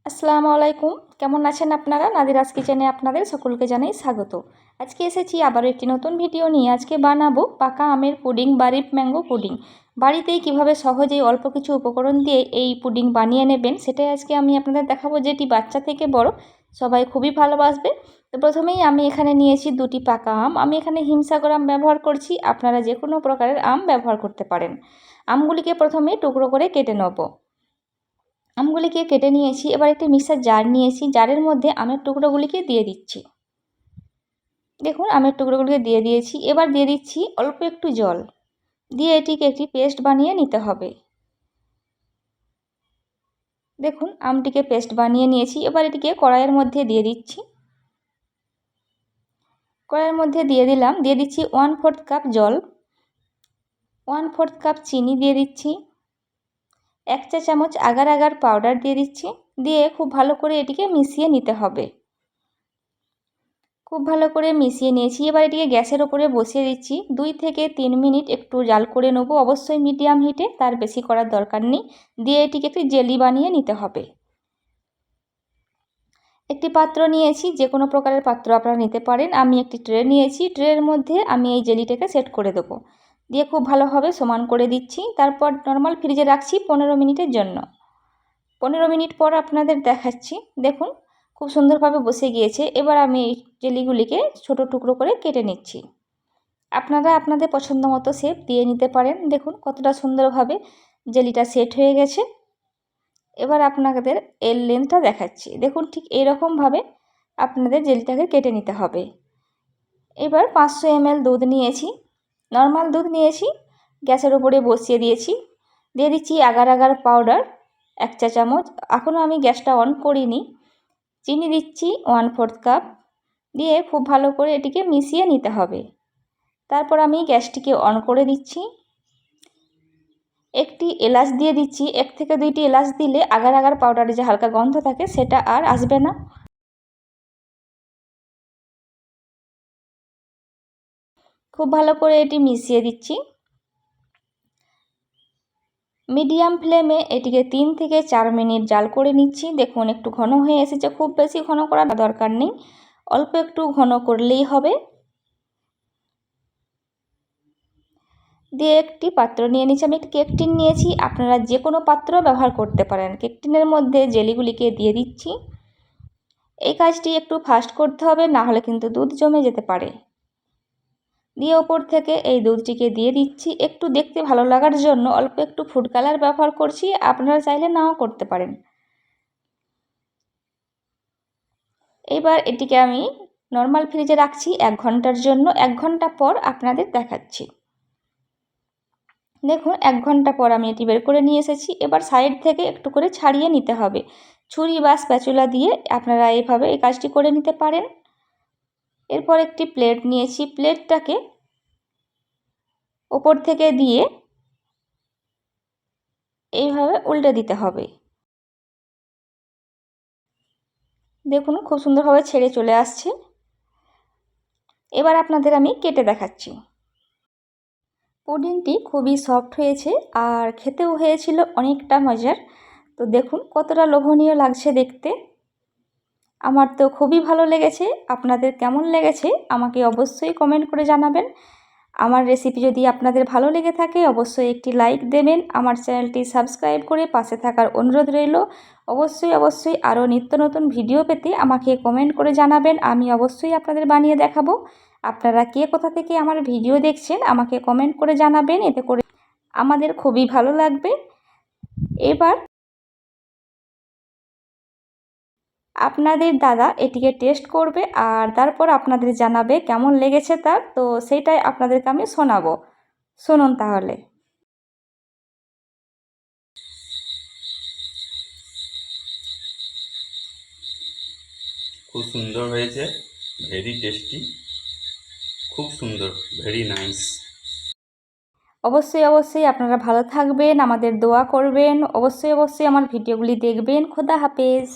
আসসালামু আলাইকুম। কেমন আছেন আপনারা? নাদিরাজ কিচেনে আপনাদের সকলকে জানাই স্বাগত। আজকে এসেছি আবারও একটি নতুন ভিডিও নিয়ে। আজকে বানাবো পাকা আমের পুডিং বা রিপ ম্যাঙ্গো পুডিং। বাড়িতেই কিভাবে সহজেই অল্প কিছু উপকরণ দিয়ে এই পুডিং বানিয়ে নেবেন সেটাই আজকে আমি আপনাদের দেখাবো, যেটি বাচ্চা থেকে বড় সবাই খুবই ভালোবাসবে। তো প্রথমেই আমি এখানে নিয়েছি 2টি পাকা আম। আমি এখানে হিমসাগর আম ব্যবহার করছি, আপনারা যে কোনো প্রকারের আম ব্যবহার করতে পারেন। আমগুলিকে প্রথমে টুকরো করে কেটে নেব। আমগুলিকে কেটে নিয়েছি। এবার একটি মিক্সার জার নিয়েছি, জারের মধ্যে আমের টুকরোগুলিকে দিয়ে দিচ্ছি। দেখুন আমের টুকরোগুলিকে দিয়ে দিয়েছি। এবার দিয়ে দিচ্ছি অল্প একটু জল, দিয়ে এটিকে একটি পেস্ট বানিয়ে নিতে হবে। দেখুন আমটিকে পেস্ট বানিয়ে নিয়েছি। এবার এটিকে কড়াইয়ের মধ্যে দিয়ে দিচ্ছি। কড়াইয়ের মধ্যে দিয়ে দিচ্ছি 1/4 কাপ জল, 1/4 কাপ চিনি দিয়ে দিচ্ছি, 1 চা চামচ আগার আগার পাউডার দিয়ে দিচ্ছি। দিয়ে খুব ভালো করে এটিকে মিশিয়ে নিতে হবে। খুব ভালো করে মিশিয়ে নিয়েছি। এবার এটিকে গ্যাসের ওপরে বসিয়ে দিচ্ছি। 2 থেকে 3 মিনিট একটু জাল করে নেব, অবশ্যই মিডিয়াম হিটে, তার বেশি করার দরকার নেই। দিয়ে এটিকে একটি জেলি বানিয়ে নিতে হবে। একটি পাত্র নিয়েছি, যে কোনো প্রকারের পাত্র আপনারা নিতে পারেন। আমি একটি ট্রে নিয়েছি, ট্রের মধ্যে আমি এই জেলিটাকে সেট করে দেবো। দিয়ে খুব ভালোভাবে সমান করে দিচ্ছি। তারপর নর্মাল ফ্রিজে রাখছি 15 মিনিটের জন্য। 15 মিনিট পর আপনাদের দেখাচ্ছি। দেখুন খুব সুন্দরভাবে বসে গিয়েছে। এবার আমি এই জেলিগুলিকে ছোট টুকরো করে কেটে নিচ্ছি। আপনারা আপনাদের পছন্দ মতো শেপ দিয়ে নিতে পারেন। দেখুন কতটা সুন্দরভাবে জেলিটা সেট হয়ে গেছে। এবার আপনাদের এর লেন্থটা দেখাচ্ছি। দেখুন ঠিক এইরকমভাবে আপনাদের জেলিটাকে কেটে নিতে হবে। এবার 500 ml দুধ নিয়েছি, নর্মাল দুধ নিয়েছি, গ্যাসের উপরে বসিয়ে দিয়েছি। দিয়ে দিচ্ছি আগার আগার পাউডার 1 চা চামচ। এখনও আমি গ্যাসটা অন করিনি। চিনি দিচ্ছি 1/4 কাপ। দিয়ে খুব ভালো করে এটিকে মিশিয়ে নিতে হবে। তারপর আমি গ্যাসটিকে অন করে দিচ্ছি। একটি এলাচ দিয়ে দিচ্ছি। 1 থেকে 2টি এলাচ দিলে আগার আগার পাউডারে যে হালকা গন্ধ থাকে সেটা আর আসবে না। খুব ভালো করে এটি মিশিয়ে দিচ্ছি। মিডিয়াম ফ্লেমে এটিকে 3 থেকে 4 মিনিট জাল করে নিচ্ছি। দেখুন একটু ঘন হয়ে এসেছে, খুব বেশি ঘন করার দরকার নেই, অল্প একটু ঘন করলেই হবে। দিয়ে একটি পাত্র নিয়ে নিচ্ছি। আমি একটি কেক টিন নিয়েছি, আপনারা যে কোনো পাত্র ব্যবহার করতে পারেন। কেক টিনের মধ্যে জেলিগুলিকে দিয়ে দিচ্ছি। এই কাজটি একটু ফাস্ট করতে হবে, না হলে কিন্তু দুধ জমে যেতে পারে। দিয়ে ওপর থেকে এই দুধটিকে দিয়ে দিচ্ছি। একটু দেখতে ভালো লাগার জন্য অল্প একটু ফুড কালার ব্যবহার করছি, আপনারা চাইলে নাও করতে পারেন। এবার এটিকে আমি নর্মাল ফ্রিজে রাখছি 1 ঘন্টার জন্য। 1 ঘন্টা পর আপনাদের দেখাচ্ছি। দেখুন 1 ঘন্টা পর আমি এটি বের করে নিয়ে এসেছি। এবার সাইড থেকে একটু করে ছাড়িয়ে নিতে হবে। ছুরি বা স্প্যাচুলা দিয়ে আপনারা এইভাবে এই কাজটি করে নিতে পারেন। এরপর একটি প্লেট নিয়েছি, প্লেটটাকে ওপর থেকে দিয়ে এইভাবে উল্টে দিতে হবে। দেখুন খুব সুন্দরভাবে ছেড়ে চলে আসছে। এবার আপনাদের আমি কেটে দেখাচ্ছি। পুডিংটি খুবই সফট হয়েছে আর খেতেও হয়েছিল অনেকটা মজার। তো দেখুন কতটা লোভনীয় লাগছে দেখতে। আমার তো খুবই ভালো লেগেছে। আপনাদের কেমন লেগেছে আমাকে অবশ্যই কমেন্ট করে জানাবেন। আমার রেসিপি যদি আপনাদের ভালো লেগে থাকে অবশ্যই একটি লাইক দেবেন। আমার চ্যানেলটি সাবস্ক্রাইব করে পাশে থাকার অনুরোধ রইল। অবশ্যই আরও নিত্য নতুন ভিডিও পেতে আমাকে কমেন্ট করে জানাবেন। আমি অবশ্যই আপনাদের বানিয়ে দেখাবো। আপনারা কে কোথা থেকে আমার ভিডিও দেখছেন আমাকে কমেন্ট করে জানাবেন, এতে করে আমাদের খুবই ভালো লাগবে। এবার আপনাদের দাদা এটিকে টেস্ট করবে আর তারপর আপনাদের জানাবে কেমন লেগেছে তার। তো সেইটাই আপনাদেরকে আমি শোনাবো। শুনুন তাহলে। খুব সুন্দর হয়েছে, ভেরি টেস্টি, খুব সুন্দর, ভেরি নাইস। অবশ্যই আপনারা ভালো থাকবেন, আমাদের দোয়া করবেন, অবশ্যই আমার ভিডিওগুলি দেখবেন। খোদা হাফেজ।